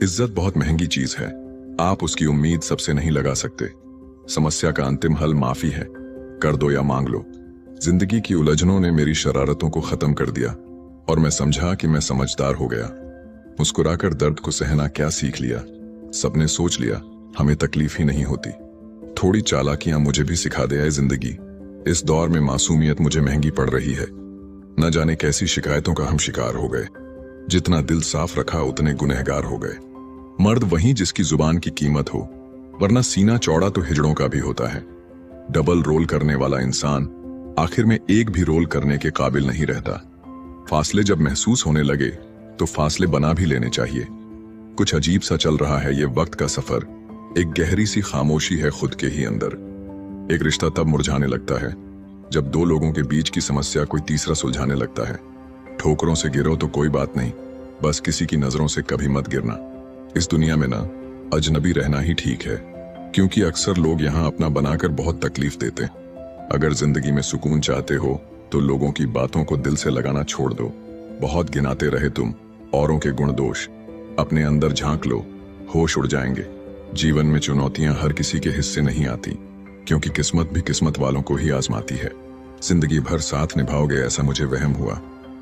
इज्जत बहुत महंगी चीज है। आप उसकी उम्मीद सबसे नहीं लगा सकते। समस्या का अंतिम हल माफी है। कर दो या मांग लो। जिंदगी की उलझनों ने मेरी शरारतों को खत्म कर दिया और मैं समझा कि मैं समझदार हो गया। मुस्कुराकर दर्द को सहना क्या सीख लिया। सबने सोच लिया हमें तकलीफ ही नहीं होती। थोड़ी चालाकियां मुझे भी सिखा दे आए जिंदगी। इस दौर में मासूमियत मुझे महंगी पड़ रही है। न जाने कैसी शिकायतों का हम शिकार हो गए। जितना दिल साफ रखा उतने गुनहगार हो गए। मर्द वही जिसकी जुबान की कीमत हो, वरना सीना चौड़ा तो हिजड़ों का भी होता है। डबल रोल करने वाला इंसान आखिर में एक भी रोल करने के काबिल नहीं रहता। फासले जब महसूस होने लगे तो फासले बना भी लेने चाहिए। कुछ अजीब सा चल रहा है ये वक्त का सफर। एक गहरी सी खामोशी है खुद के ही अंदर। एक रिश्ता तब मुरझाने लगता है जब दो लोगों के बीच की समस्या कोई तीसरा सुलझाने लगता है। ठोकरों से गिरो तो कोई बात नहीं, बस किसी की नजरों से कभी मत गिरना। इस दुनिया में ना अजनबी रहना ही ठीक है, क्योंकि अक्सर लोग यहाँ अपना बनाकर बहुत तकलीफ देते। अगर जिंदगी में सुकून चाहते हो तो लोगों की बातों को दिल से लगाना छोड़ दो। बहुत गिनाते रहे तुम औरों के गुण दोष, अपने अंदर झांक लो, होश उड़ जाएंगे। जीवन में चुनौतियां हर किसी के हिस्से नहीं आती, क्योंकि किस्मत भी किस्मत वालों को ही आजमाती है। जिंदगी भर साथ निभाओगे ऐसा मुझे वहम हुआ।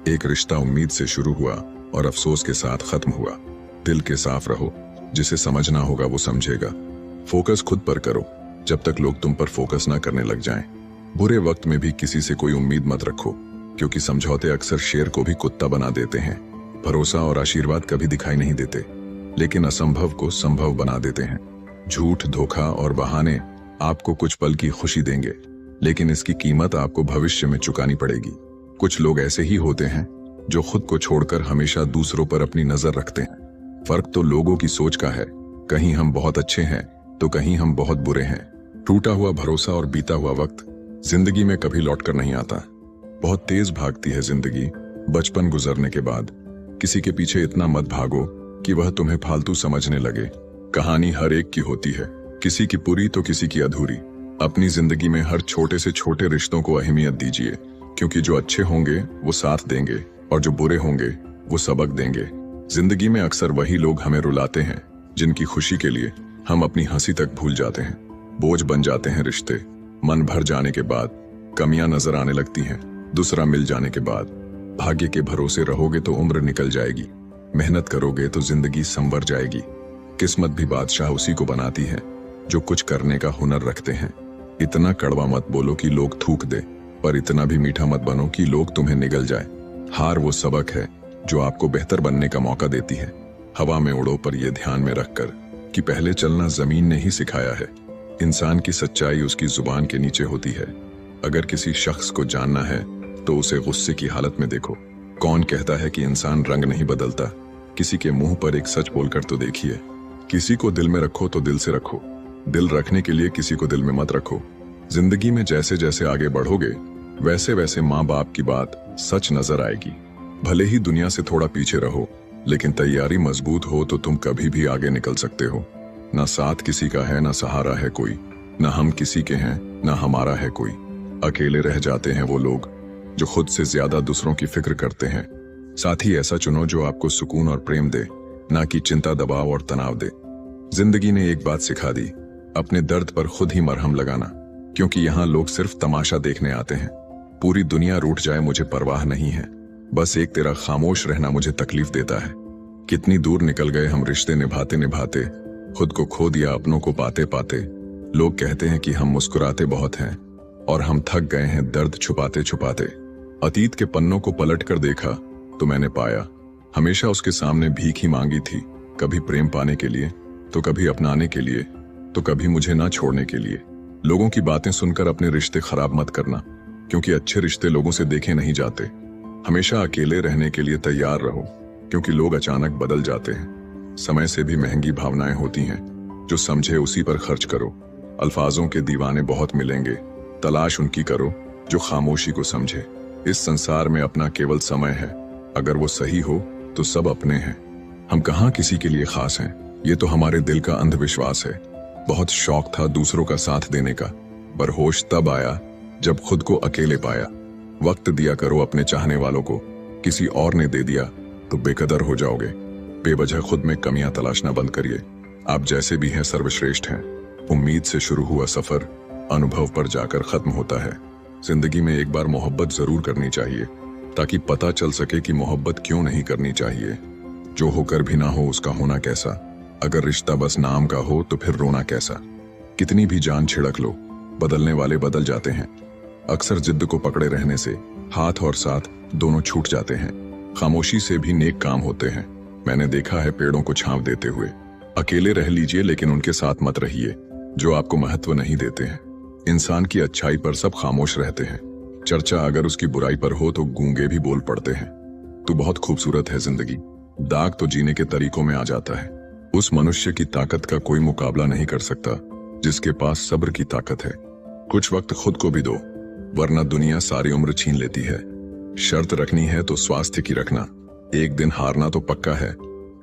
एक रिश्ता उम्मीद से शुरू हुआ और अफसोस के साथ खत्म हुआ। दिल के साफ रहो, जिसे समझना होगा वो समझेगा। फोकस खुद पर करो जब तक लोग तुम पर फोकस ना करने लग जाएं। बुरे वक्त में भी किसी से कोई उम्मीद मत रखो, क्योंकि समझौते अक्सर शेर को भी कुत्ता बना देते हैं। भरोसा और आशीर्वाद कभी दिखाई नहीं देते, लेकिन असंभव को संभव बना देते हैं। झूठ, धोखा और बहाने आपको कुछ पल की खुशी देंगे, लेकिन इसकी कीमत आपको भविष्य में चुकानी पड़ेगी। कुछ लोग ऐसे ही होते हैं जो खुद को छोड़कर हमेशा दूसरों पर अपनी नजर रखते हैं। फर्क तो लोगों की सोच का है। कहीं हम बहुत अच्छे हैं तो कहीं हम बहुत बुरे हैं। टूटा हुआ भरोसा और बीता हुआ वक्त जिंदगी में कभी लौटकर नहीं आता। बहुत तेज भागती है जिंदगी बचपन गुजरने के बाद। किसी के पीछे इतना मत भागो कि वह तुम्हें फालतू समझने लगे। कहानी हर एक की होती है, किसी की पूरी तो किसी की अधूरी। अपनी जिंदगी में हर छोटे से छोटे रिश्तों को अहमियत दीजिए, क्योंकि जो अच्छे होंगे वो साथ देंगे और जो बुरे होंगे वो सबक देंगे। जिंदगी में अक्सर वही लोग हमें रुलाते हैं जिनकी खुशी के लिए हम अपनी हंसी तक भूल जाते हैं। बोझ बन जाते हैं रिश्ते। मन भर जाने के बाद कमियां नजर आने लगती हैं। दूसरा मिल जाने के बाद भाग्य के भरोसे रहोगे तो उम्र निकल जाएगी। मेहनत करोगे तो जिंदगी संवर जाएगी। किस्मत भी बादशाह उसी को बनाती है जो कुछ करने का हुनर रखते हैं। इतना कड़वा मत बोलो कि लोग थूक दे, पर इतना भी मीठा मत बनो कि लोग तुम्हें निगल जाए। हार वो सबक है जो आपको बेहतर बनने का मौका देती है। हवा में उड़ो, पर यह ध्यान में रखकर कि पहले चलना जमीन ने ही सिखाया है। इंसान की सच्चाई उसकी जुबान के नीचे होती है। अगर किसी शख्स को जानना है तो उसे गुस्से की हालत में देखो। कौन कहता है कि इंसान रंग नहीं बदलता? किसी के मुंह पर एक सच बोलकर तो देखिए। किसी को दिल में रखो तो दिल से रखो। दिल रखने के लिए किसी को दिल में मत रखो। जिंदगी में जैसे जैसे आगे बढ़ोगे वैसे वैसे माँ बाप की बात सच नजर आएगी। भले ही दुनिया से थोड़ा पीछे रहो, लेकिन तैयारी मजबूत हो तो तुम कभी भी आगे निकल सकते हो। ना साथ किसी का है, ना सहारा है कोई। ना हम किसी के हैं, ना हमारा है कोई। अकेले रह जाते हैं वो लोग जो खुद से ज्यादा दूसरों की फिक्र करते हैं। साथी ऐसा चुनो जो आपको सुकून और प्रेम दे, ना कि चिंता, दबाव और तनाव दे। जिंदगी ने एक बात सिखा दी, अपने दर्द पर खुद ही मरहम लगाना, क्योंकि यहाँ लोग सिर्फ तमाशा देखने आते हैं। पूरी दुनिया रूठ जाए मुझे परवाह नहीं है, बस एक तेरा खामोश रहना मुझे तकलीफ देता है। कितनी दूर निकल गए हम रिश्ते निभाते निभाते, खुद को खो दिया अपनों को पाते पाते। लोग कहते हैं कि हम मुस्कुराते बहुत हैं, और हम थक गए हैं दर्द छुपाते छुपाते। अतीत के पन्नों को पलट कर देखा तो मैंने पाया हमेशा उसके सामने भीख ही मांगी थी। कभी प्रेम पाने के लिए, तो कभी अपनाने के लिए, तो कभी मुझे ना छोड़ने के लिए। लोगों की बातें सुनकर अपने रिश्ते खराब मत करना, क्योंकि अच्छे रिश्ते लोगों से देखे नहीं जाते। हमेशा अकेले रहने के लिए तैयार रहो, क्योंकि लोग अचानक बदल जाते हैं। समय से भी महंगी भावनाएं होती हैं, जो समझे उसी पर खर्च करो। अल्फाजों के दीवाने बहुत मिलेंगे, तलाश उनकी करो जो खामोशी को समझे। इस संसार में अपना केवल समय है, अगर वो सही हो तो सब अपने हैं। हम कहाँ किसी के लिए खास हैं, ये तो हमारे दिल का अंधविश्वास है। बहुत शौक था दूसरों का साथ देने का, पर होश तब आया जब खुद को अकेले पाया। वक्त दिया करो अपने चाहने वालों को, किसी और ने दे दिया तो बेकदर हो जाओगे। बेवजह खुद में कमियां तलाशना बंद करिए। आप जैसे भी हैं सर्वश्रेष्ठ हैं। उम्मीद से शुरू हुआ सफर अनुभव पर जाकर खत्म होता है। जिंदगी में एक बार मोहब्बत जरूर करनी चाहिए, ताकि पता चल सके कि मोहब्बत क्यों नहीं करनी चाहिए। जो होकर भी ना हो उसका होना कैसा। अगर रिश्ता बस नाम का हो तो फिर रोना कैसा। कितनी भी जान छिड़क लो, बदलने वाले बदल जाते हैं। अक्सर जिद्द को पकड़े रहने से हाथ और साथ दोनों छूट जाते हैं। खामोशी से भी नेक काम होते हैं। मैंने देखा है पेड़ों को छांव देते हुए। अकेले रह लीजिए लेकिन उनके साथ मत रहिए जो आपको महत्व नहीं देते हैं। इंसान की अच्छाई पर सब खामोश रहते हैं। चर्चा अगर उसकी बुराई पर हो तो गूंगे भी बोल पड़ते हैं। तू बहुत खूबसूरत है जिंदगी, दाग तो जीने के तरीकों में आ जाता है। उस मनुष्य की ताकत का कोई मुकाबला नहीं कर सकता जिसके पास सब्र की ताकत है। कुछ वक्त खुद को भी दो, वरना दुनिया सारी उम्र छीन लेती है। शर्त रखनी है तो स्वास्थ्य की रखना। एक दिन हारना तो पक्का है।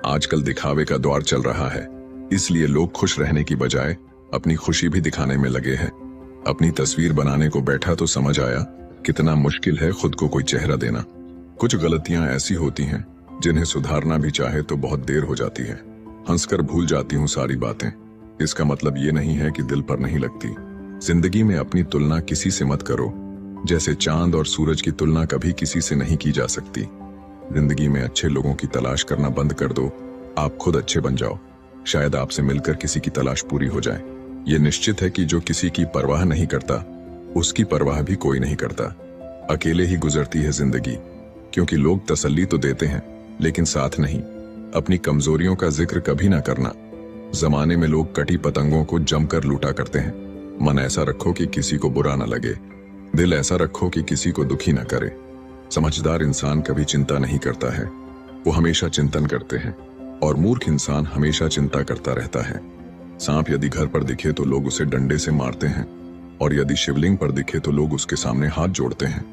आजकल दिखावे का दौर चल रहा है, इसलिए लोग खुश रहने की बजाय अपनी खुशी भी दिखाने में लगे हैं। अपनी तस्वीर बनाने को बैठा तो समझ आया कितना मुश्किल है खुद को कोई चेहरा देना। कुछ गलतियां ऐसी होती हैं जिन्हें सुधारना भी चाहे तो बहुत देर हो जाती है। हंसकर भूल जाती हूँ सारी बातें, इसका मतलब ये नहीं है कि दिल पर नहीं लगती। जिंदगी में अपनी तुलना किसी से मत करो, जैसे चांद और सूरज की तुलना कभी किसी से नहीं की जा सकती। जिंदगी में अच्छे लोगों की तलाश करना बंद कर दो, आप खुद अच्छे बन जाओ। शायद आपसे मिलकर किसी की तलाश पूरी हो जाए। ये निश्चित है कि जो किसी की परवाह नहीं करता उसकी परवाह भी कोई नहीं करता। अकेले ही गुजरती है जिंदगी, क्योंकि लोग तसल्ली तो देते हैं लेकिन साथ नहीं। अपनी कमजोरियों का जिक्र कभी ना करना। जमाने में लोग कटी पतंगों को जमकर लूटा करते हैं। मन ऐसा रखो कि किसी को बुरा ना लगे, दिल ऐसा रखो कि किसी को दुखी ना करे। समझदार इंसान कभी चिंता नहीं करता है, वो हमेशा चिंतन करते हैं। और मूर्ख इंसान हमेशा चिंता करता रहता है। सांप यदि घर पर दिखे तो लोग उसे डंडे से मारते हैं, और यदि शिवलिंग पर दिखे तो लोग उसके सामने हाथ जोड़ते हैं।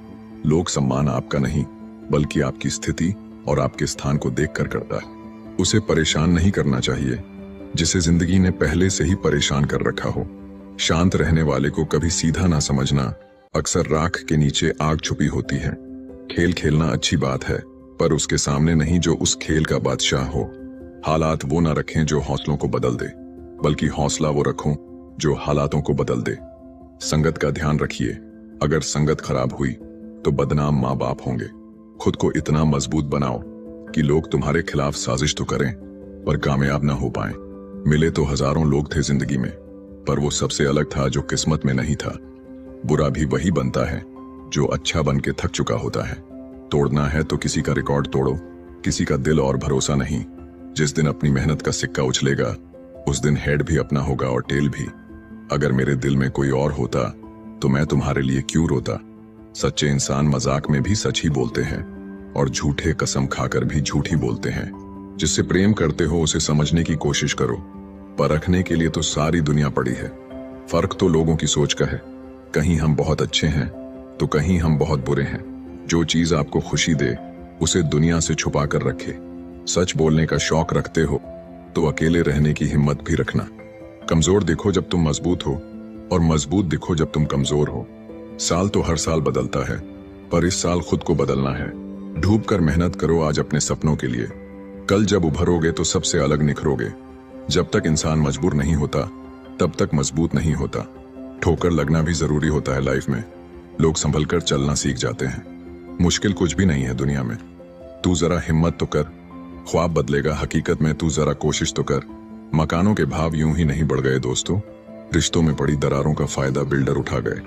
लोग सम्मान आपका नहीं बल्कि आपकी स्थिति और आपके स्थान को देखकर करता है। उसे परेशान नहीं करना चाहिए जिसे जिंदगी ने पहले से ही परेशान कर रखा हो। शांत रहने वाले को कभी सीधा ना समझना। अक्सर राख के नीचे आग छुपी होती है। खेल खेलना अच्छी बात है, पर उसके सामने नहीं जो उस खेल का बादशाह हो। हालात वो ना रखें जो हौसलों को बदल दे, बल्कि हौसला वो रखो जो हालातों को बदल दे। संगत का ध्यान रखिए, अगर संगत खराब हुई तो बदनाम माँ बाप होंगे। खुद को इतना मजबूत बनाओ कि लोग तुम्हारे खिलाफ साजिश तो करें पर कामयाब ना हो पाए। मिले तो हजारों लोग थे जिंदगी में, पर वो सबसे अलग था जो किस्मत में नहीं था। बुरा भी वही बनता है जो अच्छा बन के थक चुका होता है। तोड़ना है तो किसी का रिकॉर्ड तोड़ो, किसी का दिल और भरोसा नहीं। जिस दिन अपनी मेहनत का सिक्का उछलेगा उस दिन हेड भी अपना होगा और टेल भी। अगर मेरे दिल में कोई और होता तो मैं तुम्हारे लिए क्यों रोता। सच्चे इंसान मजाक में भी सच ही बोलते हैं और झूठे कसम खाकर भी झूठ ही बोलते हैं। जिससे प्रेम करते हो उसे समझने की कोशिश करो, परखने के लिए तो सारी दुनिया पड़ी है। फर्क तो लोगों की सोच का है, कहीं हम बहुत अच्छे हैं तो कहीं हम बहुत बुरे हैं। जो चीज आपको खुशी दे उसे दुनिया से छुपा कर रखे। सच बोलने का शौक रखते हो तो अकेले रहने की हिम्मत भी रखना। कमजोर दिखो जब तुम मजबूत हो, और मजबूत दिखो जब तुम कमजोर हो। साल तो हर साल बदलता है, पर इस साल खुद को बदलना है। डूब कर मेहनत करो आज अपने सपनों के लिए। कल जब उभरोगे तो सबसे अलग निखरोगे। जब तक इंसान मजबूर नहीं होता तब तक मजबूत नहीं होता। ठोकर लगना भी जरूरी होता है लाइफ में, लोग संभल कर चलना सीख जाते हैं। मुश्किल कुछ भी नहीं है दुनिया में, तू जरा हिम्मत तो कर। ख्वाब बदलेगा हकीकत में, तू जरा कोशिश तो कर। मकानों के भाव यूं ही नहीं बढ़ गए दोस्तों, रिश्तों में पड़ी दरारों का फायदा बिल्डर उठा गए।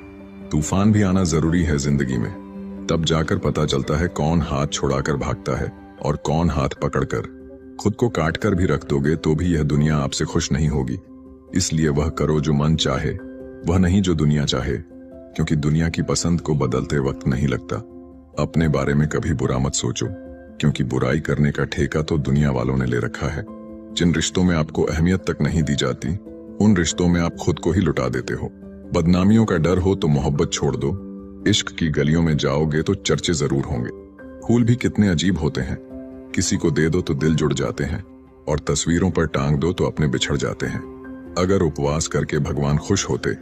तूफान भी आना जरूरी है जिंदगी में, तब जाकर पता चलता है कौन हाथ छुड़ाकर भागता है और कौन हाथ पकड़कर। खुद को काट कर भी रख दोगे तो भी यह दुनिया आपसे खुश नहीं होगी। इसलिए वह करो जो मन चाहे, वह नहीं जो दुनिया चाहे, क्योंकि दुनिया की पसंद को बदलते वक्त नहीं लगता। अपने बारे में कभी बुरा मत सोचो, क्योंकि बुराई करने का ठेका तो दुनिया वालों ने ले रखा है। जिन रिश्तों में आपको अहमियत तक नहीं दी जाती उन रिश्तों में आप खुद को ही लुटा देते हो। बदनामियों का डर हो तो मोहब्बत छोड़ दो। इश्क की गलियों में जाओगे तो चर्चे जरूर होंगे। फूल भी कितने अजीब होते हैं, किसी को दे दो तो दिल जुड़ जाते हैं, और तस्वीरों पर टांग दो तो अपने बिछड़ जाते हैं। अगर उपवास करके भगवान खुश होते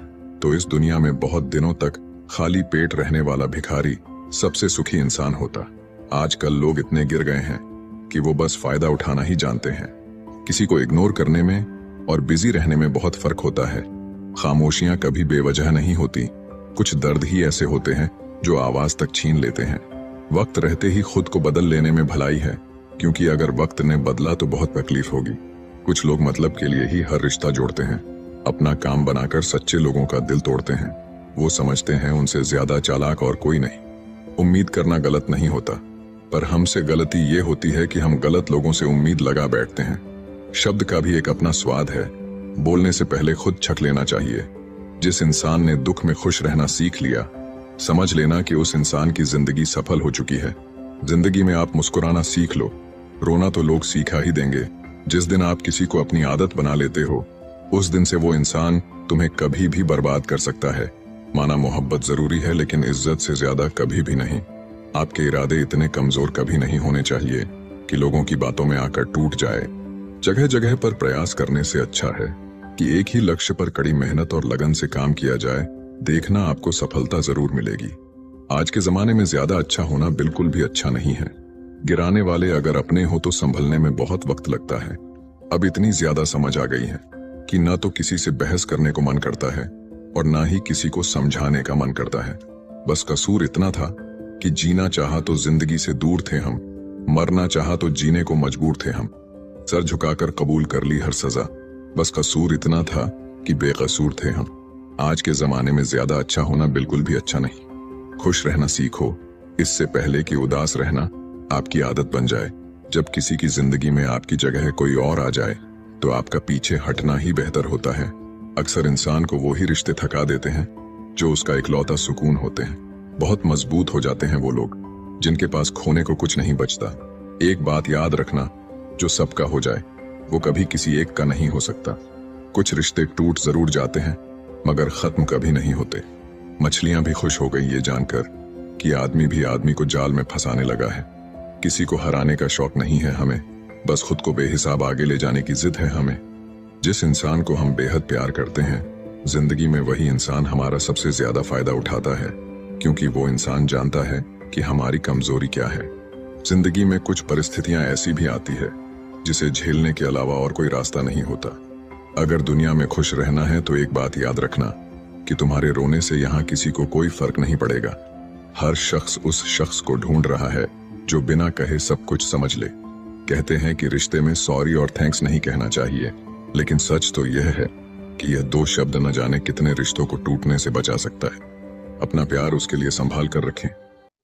तो इस दुनिया में बहुत दिनों तक खाली पेट रहने वाला भिखारी सबसे सुखी इंसान होता। आजकल लोग इतने गिर गए हैं कि वो बस फायदा उठाना ही जानते हैं। किसी को इग्नोर करने में और बिजी रहने में बहुत फर्क होता है। खामोशियां कभी बेवजह नहीं होती। कुछ दर्द ही ऐसे होते हैं जो आवाज तक छीन लेते हैं। वक्त रहते ही खुद को बदल लेने में भलाई है, क्योंकि अगर वक्त ने बदला तो बहुत तकलीफ होगी। कुछ लोग मतलब के लिए ही हर रिश्ता जोड़ते हैं, अपना काम बनाकर सच्चे लोगों का दिल तोड़ते हैं। वो समझते हैं उनसे ज्यादा चालाक और कोई नहीं। उम्मीद करना गलत नहीं होता, पर हमसे गलती ये होती है कि हम गलत लोगों से उम्मीद लगा बैठते हैं। शब्द का भी एक अपना स्वाद है, बोलने से पहले खुद छक लेना चाहिए। जिस इंसान ने दुख में खुश रहना सीख लिया, समझ लेना कि उस इंसान की जिंदगी सफल हो चुकी है। जिंदगी में आप मुस्कुराना सीख लो, रोना तो लोग सीखा ही देंगे। जिस दिन आप किसी को अपनी आदत बना लेते हो, उस दिन से वो इंसान तुम्हें कभी भी बर्बाद कर सकता है। माना मोहब्बत जरूरी है, लेकिन इज्जत से ज्यादा कभी भी नहीं। आपके इरादे इतने कमजोर कभी नहीं होने चाहिए कि लोगों की बातों में आकर टूट जाए। जगह जगह पर प्रयास करने से अच्छा है कि एक ही लक्ष्य पर कड़ी मेहनत और लगन से काम किया जाए। देखना आपको सफलता जरूर मिलेगी। आज के जमाने में ज्यादा अच्छा होना बिल्कुल भी अच्छा नहीं है। गिराने वाले अगर अपने हो तो संभलने में बहुत वक्त लगता है। अब इतनी ज्यादा समझ आ गई है कि ना तो किसी से बहस करने को मन करता है और ना ही किसी को समझाने का मन करता है। बस कसूर इतना था कि जीना चाहा तो जिंदगी से दूर थे हम, मरना चाहा तो जीने को मजबूर थे हम। सर झुकाकर कबूल कर ली हर सजा। बस कसूर इतना था कि बेकसूर थे हम। आज के जमाने में ज्यादा अच्छा होना बिल्कुल भी अच्छा नहीं। खुश रहना सीखो, इससे पहले कि उदास रहना आपकी आदत बन जाए। जब किसी की जिंदगी में आपकी जगह कोई और आ जाए तो आपका पीछे हटना ही बेहतर होता है। अक्सर इंसान को वो ही रिश्ते थका देते हैं जो उसका इकलौता सुकून होते हैं। बहुत मजबूत हो जाते हैं वो लोग जिनके पास खोने को कुछ नहीं बचता। एक बात याद रखना, जो सबका हो जाए वो कभी किसी एक का नहीं हो सकता। कुछ रिश्ते टूट जरूर जाते हैं, मगर खत्म कभी नहीं होते। मछलियां भी खुश हो गई ये जानकर कि आदमी भी आदमी को जाल में फंसाने लगा है। किसी को हराने का शौक नहीं है हमें, बस खुद को बेहिसाब आगे ले जाने की जिद है हमें। जिस इंसान को हम बेहद प्यार करते हैं, जिंदगी में वही इंसान हमारा सबसे ज्यादा फायदा उठाता है, क्योंकि वो इंसान जानता है कि हमारी कमजोरी क्या है। जिंदगी में कुछ परिस्थितियां ऐसी भी आती है जिसे झेलने के अलावा और कोई रास्ता नहीं होता। अगर दुनिया में खुश रहना है तो एक बात याद रखना कि तुम्हारे रोने से यहाँ किसी को कोई फर्क नहीं पड़ेगा। हर शख्स उस शख्स को ढूंढ रहा है जो बिना कहे सब कुछ समझ ले। कहते हैं कि रिश्ते में सॉरी और थैंक्स नहीं कहना चाहिए, लेकिन सच तो यह है कि यह दो शब्द न जाने कितने रिश्तों को टूटने से बचा सकता है। अपना प्यार उसके लिए संभाल कर रखें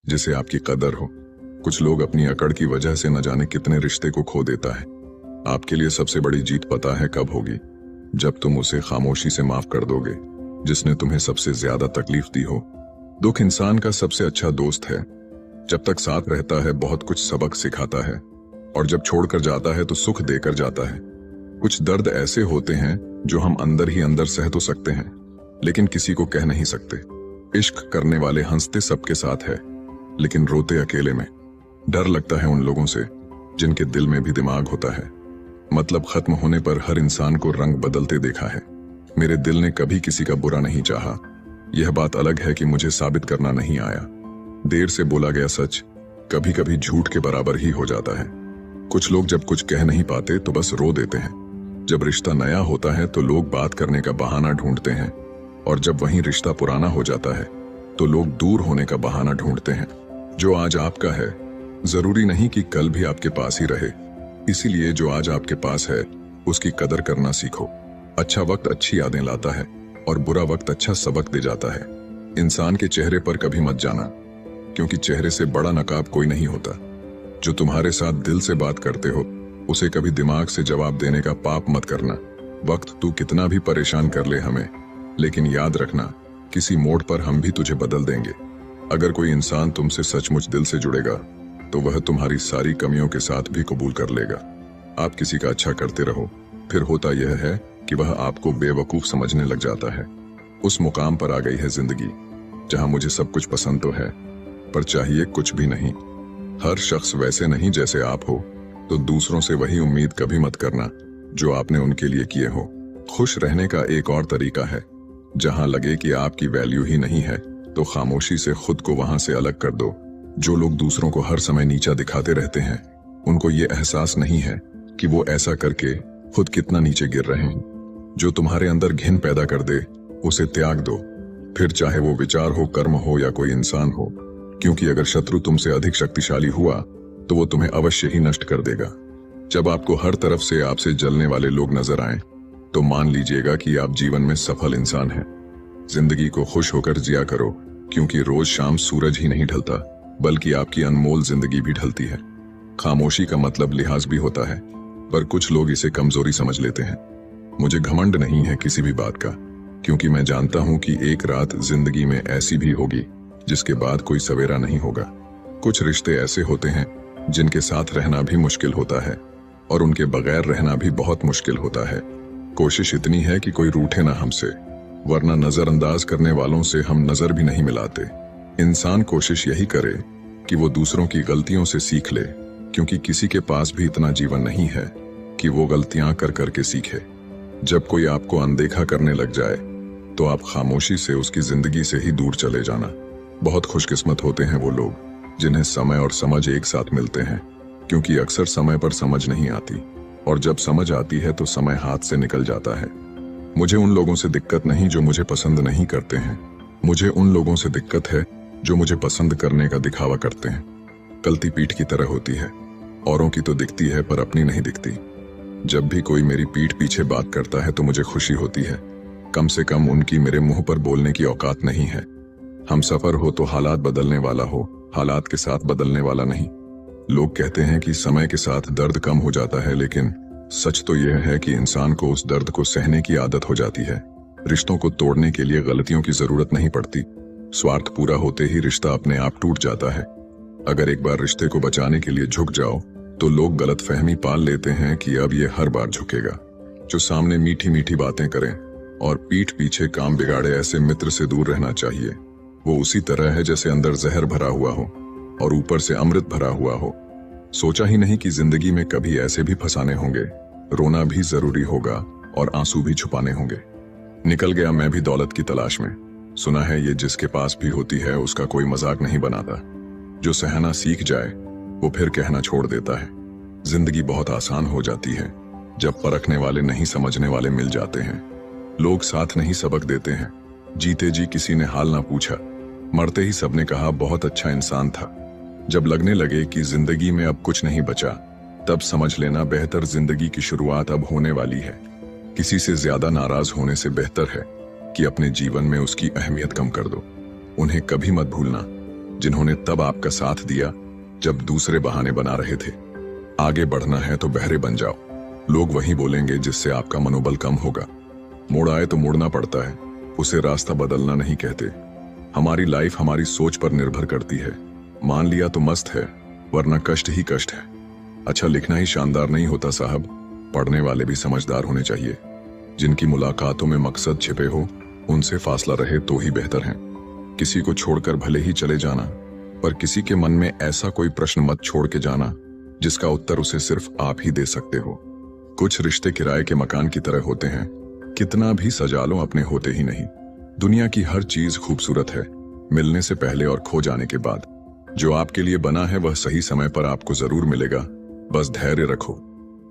जिसे आपकी कदर हो। कुछ लोग अपनी अकड़ की वजह से न जाने कितने रिश्ते को खो देता है। आपके लिए सबसे बड़ी जीत पता है कब होगी? जब तुम उसे खामोशी से माफ कर दोगे जिसने तुम्हें सबसे ज्यादा तकलीफ दी हो। दुख इंसान का सबसे अच्छा दोस्त है। जब तक साथ रहता है बहुत कुछ सबक सिखाता है, और जब छोड़कर जाता है तो सुख देकर जाता है। कुछ दर्द ऐसे होते हैं जो हम अंदर ही अंदर सह तो सकते हैं, लेकिन किसी को कह नहीं सकते। इश्क करने वाले हंसते सबके साथ है, लेकिन रोते अकेले में। डर लगता है उन लोगों से जिनके दिल में भी दिमाग होता है। मतलब खत्म होने पर हर इंसान को रंग बदलते देखा है। मेरे दिल ने कभी किसी का बुरा नहीं चाहा। यह बात अलग है कि मुझे साबित करना नहीं आया। देर से बोला गया सच कभी कभी झूठ के बराबर ही हो जाता है। कुछ लोग जब कुछ कह नहीं पाते तो बस रो देते हैं। जब रिश्ता नया होता है तो लोग बात करने का बहाना ढूंढते हैं, और जब वही रिश्ता पुराना हो जाता है तो लोग दूर होने का बहाना ढूंढते हैं। जो आज आपका है जरूरी नहीं कि कल भी आपके पास ही रहे। इसीलिए जो आज आपके पास है उसकी कदर करना सीखो। अच्छा वक्त अच्छी यादें लाता है और बुरा वक्त अच्छा सबक दे जाता है। इंसान के चेहरे पर कभी मत जाना, क्योंकि चेहरे से बड़ा नकाब कोई नहीं होता। जो तुम्हारे साथ दिल से बात करते हो उसे कभी दिमाग से जवाब देने का पाप मत करना। वक्त तू कितना भी परेशान कर ले हमें, लेकिन याद रखना किसी मोड़ पर हम भी तुझे बदल देंगे। अगर कोई इंसान तुमसे सचमुच दिल से जुड़ेगा तो वह तुम्हारी सारी कमियों के साथ भी कबूल कर लेगा। आप किसी का अच्छा करते रहो, फिर होता यह है कि वह आपको बेवकूफ समझने लग जाता है। उस मुकाम पर आ गई है जिंदगी जहां मुझे सब कुछ पसंद तो है, पर चाहिए कुछ भी नहीं। हर शख्स वैसे नहीं जैसे आप हो, तो दूसरों से वही उम्मीद कभी मत करना जो आपने उनके लिए किए हो। खुश रहने का एक और तरीका है, जहां लगे कि आपकी वैल्यू ही नहीं है तो खामोशी से खुद को वहां से अलग कर दो। जो लोग दूसरों को हर समय नीचा दिखाते रहते हैं उनको ये एहसास नहीं है कि वो ऐसा करके खुद कितना नीचे गिर रहे हैं। जो तुम्हारे अंदर घिन पैदा कर दे उसे त्याग दो, फिर चाहे वो विचार हो, कर्म हो या कोई इंसान हो, क्योंकि अगर शत्रु तुमसे अधिक शक्तिशाली हुआ तो वो तुम्हें अवश्य ही नष्ट कर देगा। जब आपको हर तरफ से आपसे जलने वाले लोग नजर आए तो मान लीजिएगा कि आप जीवन में सफल इंसान हैं। जिंदगी को खुश होकर जिया करो, क्योंकि रोज शाम सूरज ही नहीं ढलता बल्कि आपकी अनमोल जिंदगी भी ढलती है। खामोशी का मतलब लिहाज भी होता है, पर कुछ लोग इसे कमजोरी समझ लेते हैं। मुझे घमंड नहीं है किसी भी बात का, क्योंकि मैं जानता हूं कि एक रात जिंदगी में ऐसी भी होगी जिसके बाद कोई सवेरा नहीं होगा। कुछ रिश्ते ऐसे होते हैं जिनके साथ रहना भी मुश्किल होता है और उनके बगैर रहना भी बहुत मुश्किल होता है। कोशिश इतनी है कि कोई रूठे ना हमसे, वरना नजरअंदाज करने वालों से हम नजर भी नहीं मिलाते। इंसान कोशिश यही करे कि वो दूसरों की गलतियों से सीख ले, क्योंकि किसी के पास भी इतना जीवन नहीं है कि वो गलतियां कर करके सीखे। जब कोई आपको अनदेखा करने लग जाए तो आप खामोशी से उसकी जिंदगी से ही दूर चले जाना। बहुत खुशकिस्मत होते हैं वो लोग जिन्हें समय और समझ एक साथ मिलते हैं, क्योंकि अक्सर समय पर समझ नहीं आती और जब समझ आती है तो समय हाथ से निकल जाता है। मुझे उन लोगों से दिक्कत नहीं जो मुझे पसंद नहीं करते हैं, मुझे उन लोगों से दिक्कत है जो मुझे पसंद करने का दिखावा करते हैं। गलती पीठ की तरह होती है, औरों की तो दिखती है पर अपनी नहीं दिखती। जब भी कोई मेरी पीठ पीछे बात करता है तो मुझे खुशी होती है, कम से कम उनकी मेरे मुंह पर बोलने की औकात नहीं है। हम सफर हो तो हालात बदलने वाला हो, हालात के साथ बदलने वाला नहीं। लोग कहते हैं कि समय के साथ दर्द कम हो जाता है, लेकिन सच तो यह है कि इंसान को उस दर्द को सहने की आदत हो जाती है। रिश्तों को तोड़ने के लिए गलतियों की जरूरत नहीं पड़ती, स्वार्थ पूरा होते ही रिश्ता अपने आप टूट जाता है। अगर एक बार रिश्ते को बचाने के लिए झुक जाओ तो लोग गलतफहमी पाल लेते हैं कि अब ये हर बार झुकेगा। जो सामने मीठी मीठी बातें करें और पीठ पीछे काम बिगाड़े, ऐसे मित्र से दूर रहना चाहिए। वो उसी तरह है जैसे अंदर जहर भरा हुआ हो और ऊपर से अमृत भरा हुआ हो। सोचा ही नहीं कि जिंदगी में कभी ऐसे भी फंसाने होंगे, रोना भी जरूरी होगा और आंसू भी छुपाने होंगे। निकल गया मैं भी दौलत की तलाश में। सुना है ये जिसके पास भी होती है उसका कोई मजाक नहीं बनाता। जो सहना सीख जाए वो फिर कहना छोड़ देता है। जिंदगी बहुत आसान हो जाती है जब परखने वाले नहीं समझने वाले मिल जाते हैं। लोग साथ नहीं सबक देते हैं। जीते जी किसी ने हाल ना पूछा, मरते ही सबने कहा बहुत अच्छा इंसान था। जब लगने लगे कि जिंदगी में अब कुछ नहीं बचा, तब समझ लेना बेहतर जिंदगी की शुरुआत अब होने वाली है। किसी से ज्यादा नाराज होने से बेहतर है कि अपने जीवन में उसकी अहमियत कम कर दो। उन्हें कभी मत भूलना जिन्होंने तब आपका साथ दिया जब दूसरे बहाने बना रहे थे। आगे बढ़ना है तो बहरे बन जाओ। लोग वही बोलेंगे जिससे आपका मनोबल कम होगा। मोड़ आए तो मुड़ना पड़ता है, उसे रास्ता बदलना नहीं कहते। हमारी लाइफ हमारी सोच पर निर्भर करती है। मान लिया तो मस्त है, वरना कष्ट ही कष्ट है। अच्छा लिखना ही शानदार नहीं होता साहब, पढ़ने वाले भी समझदार होने चाहिए। जिनकी मुलाकातों में मकसद छिपे हो उनसे फासला रहे तो ही बेहतर है। किसी को छोड़कर भले ही चले जाना, पर किसी के मन में ऐसा कोई प्रश्न मत छोड़ के जाना जिसका उत्तर उसे सिर्फ आप ही दे सकते हो। कुछ रिश्ते किराए के मकान की तरह होते हैं, कितना भी सजा लो अपने होते ही नहीं। दुनिया की हर चीज खूबसूरत है, मिलने से पहले और खो जाने के बाद। जो आपके लिए बना है वह सही समय पर आपको जरूर मिलेगा, बस धैर्य रखो।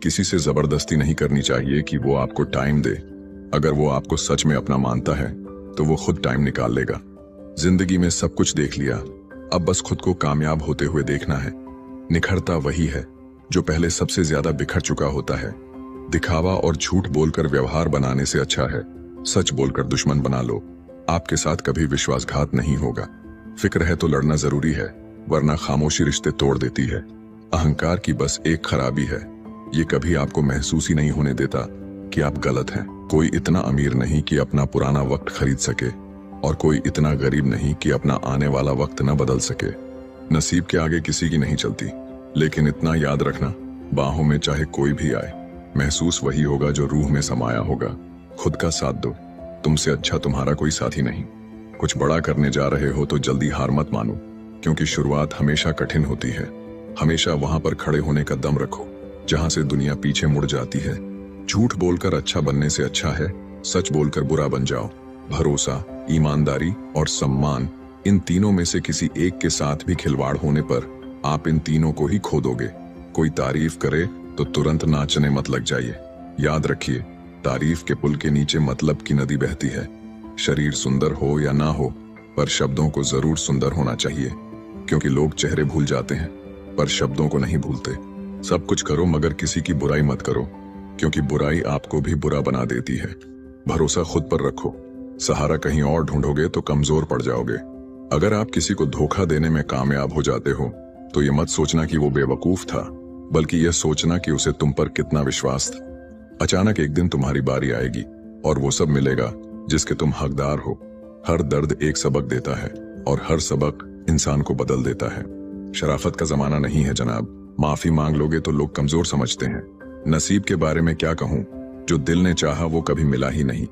किसी से जबरदस्ती नहीं करनी चाहिए कि वो आपको टाइम दे। अगर वो आपको सच में अपना मानता है तो वो खुद टाइम निकाल लेगा। जिंदगी में सब कुछ देख लिया, अब बस खुद को कामयाब होते हुए देखना है। निखरता वही है जो पहले सबसे ज्यादा बिखर चुका होता है। दिखावा और झूठ बोलकर व्यवहार बनाने से अच्छा है सच बोलकर दुश्मन बना लो। आपके साथ कभी विश्वासघात नहीं होगा। फिक्र है तो लड़ना जरूरी है, वरना खामोशी रिश्ते तोड़ देती है। अहंकार की बस एक खराबी है, ये कभी आपको महसूस ही नहीं होने देता कि आप गलत हैं। कोई इतना अमीर नहीं कि अपना पुराना वक्त खरीद सके और कोई इतना गरीब नहीं कि अपना आने वाला वक्त न बदल सके। नसीब के आगे किसी की नहीं चलती, लेकिन इतना याद रखना, बाहों में चाहे कोई भी आए, महसूस वही होगा जो रूह में समाया होगा। खुद का साथ दो, तुमसे अच्छा तुम्हारा कोई साथी नहीं। कुछ बड़ा करने जा रहे हो तो जल्दी हार मत मानो, क्योंकि शुरुआत हमेशा कठिन होती है। हमेशा वहां पर खड़े होने का दम रखो जहां से दुनिया पीछे मुड़ जाती है। झूठ बोलकर अच्छा बनने से अच्छा है सच बोलकर बुरा बन जाओ। भरोसा, ईमानदारी और सम्मान, इन तीनों में से किसी एक के साथ भी खिलवाड़ होने पर आप इन तीनों को ही खो दोगे। कोई तारीफ करे तो तुरंत नाचने मत लग जाइए। याद रखिए, तारीफ के पुल के नीचे मतलब की नदी बहती है। शरीर सुंदर हो या ना हो, पर शब्दों को जरूर सुंदर होना चाहिए, क्योंकि लोग चेहरे भूल जाते हैं पर शब्दों को नहीं भूलते। सब कुछ करो मगर किसी की बुराई मत करो, क्योंकि बुराई आपको भी बुरा बना देती है। भरोसा खुद पर रखो, सहारा कहीं और ढूंढोगे तो कमजोर पड़ जाओगे। अगर आप किसी को धोखा देने में कामयाब हो जाते हो तो ये मत सोचना कि वो बेवकूफ था, बल्कि यह सोचना कि उसे तुम पर कितना विश्वास था। अचानक एक दिन तुम्हारी बारी आएगी और वो सब मिलेगा जिसके तुम हकदार हो। हर दर्द एक सबक देता है और हर सबक इंसान को बदल देता है। शराफत का जमाना नहीं है जनाब। माफी मांग लोगे तो लोग कमजोर समझते हैं। नसीब के बारे में क्या कहूं, जो दिल ने चाहा वो कभी मिला ही नहीं।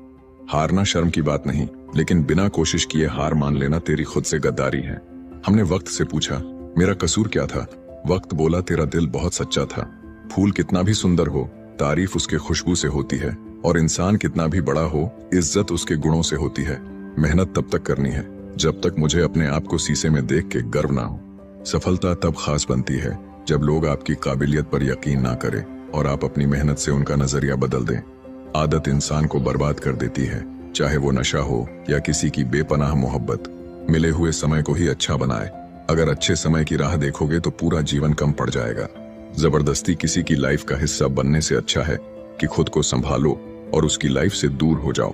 हारना शर्म की बात नहीं, लेकिन बिना कोशिश किए हार मान लेना तेरी खुद से गद्दारी है। हमने वक्त से पूछा, मेरा कसूर क्या था? वक्त बोला, तेरा दिल बहुत सच्चा था। फूल कितना भी सुंदर हो, तारीफ उसके खुशबू से होती है, और इंसान कितना भी बड़ा हो, इज्जत उसके गुणों से होती है। मेहनत तब तक करनी है जब तक मुझे अपने आप को शीशे में देख के गर्व ना हो। सफलता तब खास बनती है जब लोग आपकी काबिलियत पर यकीन ना करें और आप अपनी मेहनत से उनका नजरिया बदल दें। आदत इंसान को बर्बाद कर देती है, चाहे वो नशा हो या किसी की बेपनाह मोहब्बत। मिले हुए समय को ही अच्छा बनाए। अगर अच्छे समय की राह देखोगे तो पूरा जीवन कम पड़ जाएगा। जबरदस्ती किसी की लाइफ का हिस्सा बनने से अच्छा है कि खुद को संभालो और उसकी लाइफ से दूर हो जाओ।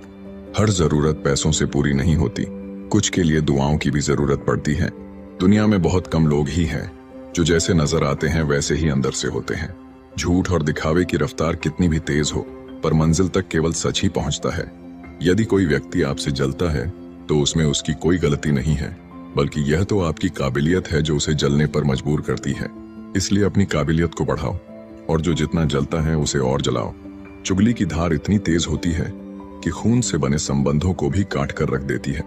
हर जरूरत पैसों से पूरी नहीं होती, कुछ के लिए दुआओं की भी जरूरत पड़ती है। दुनिया में बहुत कम लोग ही हैं जो जैसे नजर आते हैं वैसे ही अंदर से होते हैं। झूठ और दिखावे की रफ्तार कितनी भी तेज हो, पर मंजिल तक केवल सच ही पहुंचता है। यदि कोई व्यक्ति आपसे जलता है तो उसमें उसकी कोई गलती नहीं है, बल्कि यह तो आपकी काबिलियत है जो उसे जलने पर मजबूर करती है। इसलिए अपनी काबिलियत को बढ़ाओ और जो जितना जलता है उसे और जलाओ। चुगली की धार इतनी तेज होती है कि खून से बने संबंधों को भी काट कर रख देती है।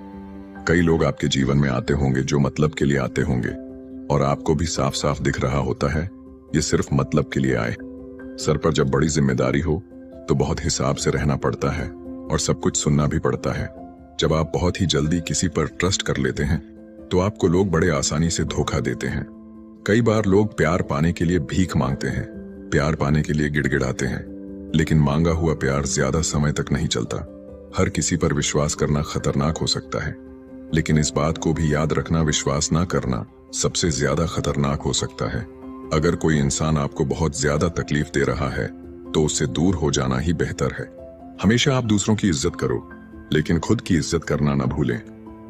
कई लोग आपके जीवन में आते होंगे जो मतलब के लिए आते होंगे, और आपको भी साफ साफ दिख रहा होता है ये सिर्फ मतलब के लिए आए। सर पर जब बड़ी जिम्मेदारी हो तो बहुत हिसाब से रहना पड़ता है और सब कुछ सुनना भी पड़ता है। जब आप बहुत ही जल्दी किसी पर ट्रस्ट कर लेते हैं तो आपको लोग बड़े आसानी से धोखा देते हैं। कई बार लोग प्यार पाने के लिए भीख मांगते हैं, प्यार पाने के लिए गिड़गिड़ाते हैं, लेकिन मांगा हुआ प्यार ज्यादा समय तक नहीं चलता। हर किसी पर विश्वास करना खतरनाक हो सकता है, लेकिन इस बात को भी याद रखना, विश्वास ना करना सबसे ज्यादा खतरनाक हो सकता है। अगर कोई इंसान आपको बहुत ज्यादा तकलीफ दे रहा है तो उससे दूर हो जाना ही बेहतर है। हमेशा आप दूसरों की इज्जत करो, लेकिन खुद की इज्जत करना ना भूलें,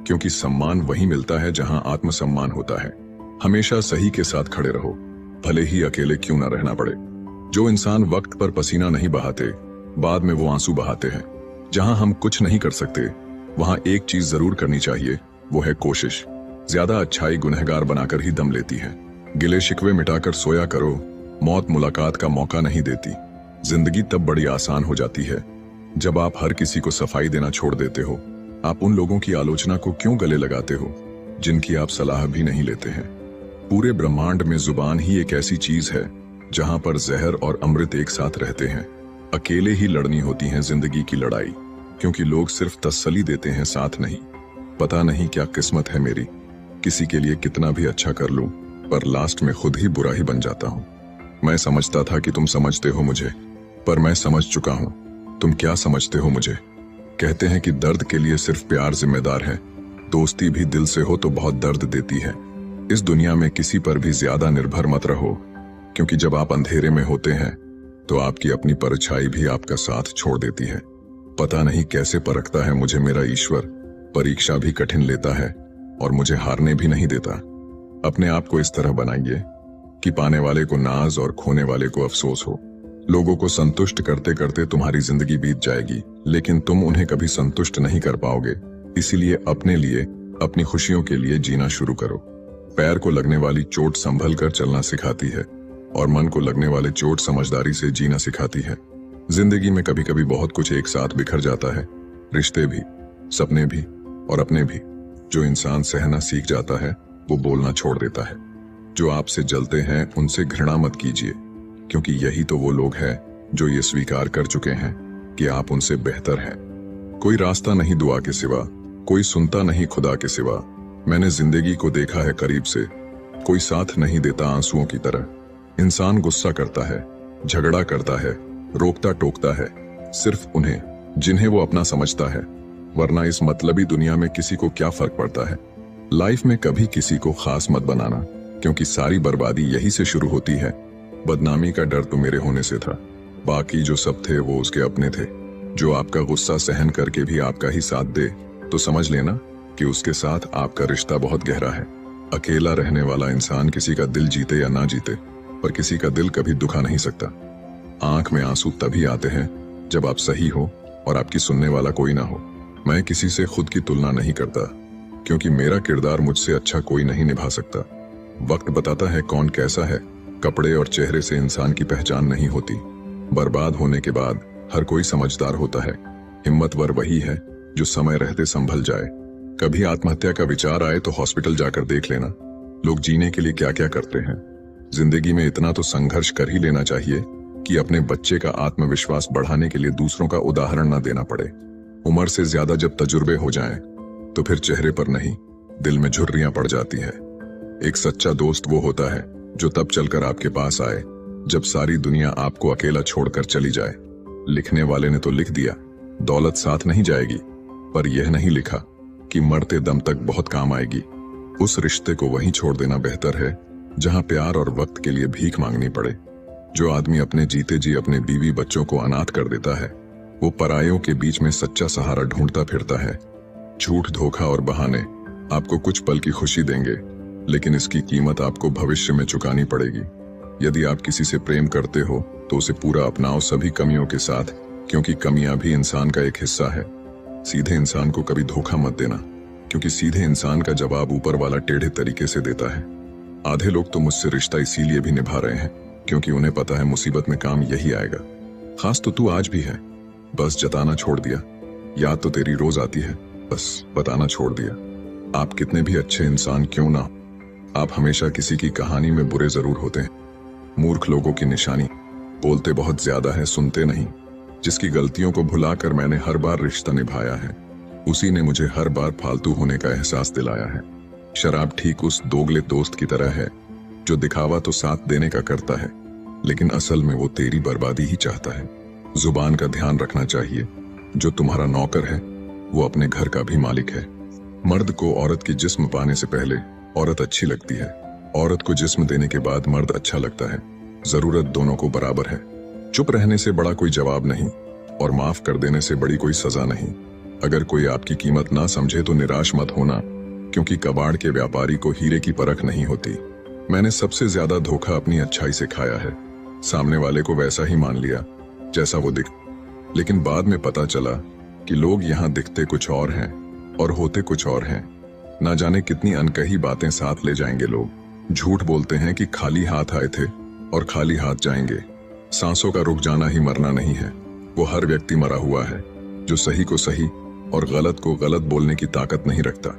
क्योंकि सम्मान वहीं मिलता है जहां आत्मसम्मान होता है। हमेशा सही के साथ खड़े रहो, भले ही अकेले क्यों ना रहना पड़े। जो इंसान वक्त पर पसीना नहीं बहाते, बाद में वो आंसू बहाते हैं। जहां हम कुछ नहीं कर सकते वहां एक चीज जरूर करनी चाहिए, वो है कोशिश। ज्यादा अच्छाई गुनहगार बनाकर ही दम लेती है। गिले शिकवे मिटाकर सोया करो, मौत मुलाकात का मौका नहीं देती। जिंदगी तब बड़ी आसान हो जाती है जब आप हर किसी को सफाई देना छोड़ देते हो। आप उन लोगों की आलोचना को क्यों गले लगाते हो जिनकी आप सलाह भी नहीं लेते हैं? पूरे ब्रह्मांड में जुबान ही एक ऐसी चीज है जहां पर जहर और अमृत एक साथ रहते हैं। अकेले ही लड़नी होती है जिंदगी की लड़ाई, क्योंकि लोग सिर्फ तसल्ली देते हैं, साथ नहीं। पता नहीं क्या किस्मत है मेरी, किसी के लिए कितना भी अच्छा कर लूं पर लास्ट में खुद ही बुरा ही बन जाता हूं। मैं समझता था कि तुम समझते हो मुझे, पर मैं समझ चुका हूं तुम क्या समझते हो मुझे। कहते हैं कि दर्द के लिए सिर्फ प्यार जिम्मेदार है, दोस्ती भी दिल से हो तो बहुत दर्द देती है। इस दुनिया में किसी पर भी ज्यादा निर्भर मत रहो, क्योंकि जब आप अंधेरे में होते हैं तो आपकी अपनी परछाई भी आपका साथ छोड़ देती है। पता नहीं कैसे परखता है मुझे मेरा ईश्वर, परीक्षा भी कठिन लेता है और मुझे हारने भी नहीं देता। अपने आप को इस तरह बनाइए कि पाने वाले को नाज और खोने वाले को अफसोस हो। लोगों को संतुष्ट करते करते तुम्हारी जिंदगी बीत जाएगी, लेकिन तुम उन्हें कभी संतुष्ट नहीं कर पाओगे। इसीलिए अपने लिए, अपनी खुशियों के लिए जीना शुरू करो। पैर को लगने वाली चोट संभल कर चलना सिखाती है और मन को लगने वाले चोट समझदारी से जीना सिखाती है। जिंदगी में कभी कभी बहुत कुछ एक साथ बिखर जाता है, रिश्ते भी, सपने भी और अपने भी। जो इंसान सहना सीख जाता है वो बोलना छोड़ देता है। जो आपसे जलते हैं उनसे घृणा मत कीजिए, क्योंकि यही तो वो लोग हैं जो ये स्वीकार कर चुके हैं कि आप उनसे बेहतर हैं। कोई रास्ता नहीं दुआ के सिवा, कोई सुनता नहीं खुदा के सिवा। मैंने जिंदगी को देखा है करीब से, कोई साथ नहीं देता आंसुओं की तरह। इंसान गुस्सा करता है, झगड़ा करता है, रोकता टोकता है, सिर्फ उन्हें जिन्हें वो अपना समझता है, वरना इस मतलबी दुनिया में किसी को क्या फर्क पड़ता है। लाइफ में कभी किसी को खास मत बनाना, क्योंकि सारी बर्बादी यही से शुरू होती है। बदनामी का डर तो मेरे होने से था, बाकी जो सब थे वो उसके अपने थे। जो आपका गुस्सा सहन करके भी आपका ही साथ दे तो समझ लेना कि उसके साथ आपका रिश्ता बहुत गहरा है। अकेला रहने वाला इंसान किसी का दिल जीते या ना जीते, पर किसी का दिल कभी दुखा नहीं सकता। आंख में आंसू तभी आते हैं जब आप सही हो और आपकी सुनने वाला कोई ना हो। मैं किसी से खुद की तुलना नहीं करता, क्योंकि मेरा किरदार मुझसे अच्छा कोई नहीं निभा सकता। वक्त बताता है कौन कैसा है। कपड़े और चेहरे से इंसान की पहचान नहीं होती। बर्बाद होने के बाद हर कोई समझदार होता है। हिम्मतवर वही है जो समय रहते संभल जाए। कभी आत्महत्या का विचार आए तो हॉस्पिटल जाकर देख लेना, लोग जीने के लिए क्या क्या करते हैं। जिंदगी में इतना तो संघर्ष कर ही लेना चाहिए कि अपने बच्चे का आत्मविश्वास बढ़ाने के लिए दूसरों का उदाहरण न देना पड़े। उम्र से ज्यादा जब तजुर्बे हो जाएं, तो फिर चेहरे पर नहीं, दिल में झुर्रियां पड़ जाती है। एक सच्चा दोस्त वो होता है जो तब चलकर आपके पास आए जब सारी दुनिया आपको अकेला छोड़कर चली जाए। लिखने वाले ने तो लिख दिया, दौलत साथ नहीं जाएगी, पर यह नहीं लिखा कि मरते दम तक बहुत काम आएगी। उस रिश्ते को वहीं छोड़ देना बेहतर है जहां प्यार और वक्त के लिए भीख मांगनी पड़े। जो आदमी अपने जीते जी अपने बीवी बच्चों को अनाथ कर देता है, वो परायों के बीच में सच्चा सहारा ढूंढता फिरता है। झूठ, धोखा और बहाने आपको कुछ पल की खुशी देंगे, लेकिन इसकी कीमत आपको भविष्य में चुकानी पड़ेगी। यदि आप किसी से प्रेम करते हो तो उसे पूरा अपनाओ, सभी कमियों के साथ, क्योंकि कमियां भी इंसान का एक हिस्सा है। सीधे इंसान को कभी धोखा मत देना, क्योंकि सीधे इंसान का जवाब ऊपर वाला टेढ़े तरीके से देता है। आधे लोग तो मुझसे रिश्ता इसीलिए भी निभा रहे हैं क्योंकि उन्हें पता है मुसीबत में काम यही आएगा। खास तो तू आज भी है, बस जताना छोड़ दिया। याद तो तेरी रोज आती है, बस बताना छोड़ दिया। आप कितने भी अच्छे इंसान क्यों ना हो, आप हमेशा किसी की कहानी में बुरे जरूर होते हैं। मूर्ख लोगों की निशानी, बोलते बहुत ज्यादा है, सुनते नहीं। जिसकी गलतियों को भुलाकर मैंने हर बार रिश्ता निभाया है, उसी ने मुझे हर बार फालतू होने का एहसास दिलाया है। शराब ठीक उस दोगले दोस्त की तरह है जो दिखावा तो साथ देने का करता है, लेकिन असल में वो तेरी बर्बादी ही चाहता है। जुबान का ध्यान रखना चाहिए। जो तुम्हारा नौकर है वो अपने घर का भी मालिक है। मर्द को औरत की जिस्म पाने से पहले औरत अच्छी लगती है, औरत को जिस्म देने के बाद मर्द अच्छा लगता है। जरूरत दोनों को बराबर है। चुप रहने से बड़ा कोई जवाब नहीं, और माफ कर देने से बड़ी कोई सजा नहीं। अगर कोई आपकी कीमत ना समझे तो निराश मत होना, क्योंकि कबाड़ के व्यापारी को हीरे की परख नहीं होती। मैंने सबसे ज्यादा धोखा अपनी अच्छाई से खाया है। सामने वाले को वैसा ही मान लिया जैसा वो दिख, लेकिन बाद में पता चला कि लोग यहाँ दिखते कुछ और हैं और होते कुछ और हैं। ना जाने कितनी अनकही बातें साथ ले जाएंगे लोग। झूठ बोलते हैं कि खाली हाथ आए थे और खाली हाथ जाएंगे। सांसों का रुक जाना ही मरना नहीं है। वो हर व्यक्ति मरा हुआ है जो सही को सही और गलत को गलत बोलने की ताकत नहीं रखता।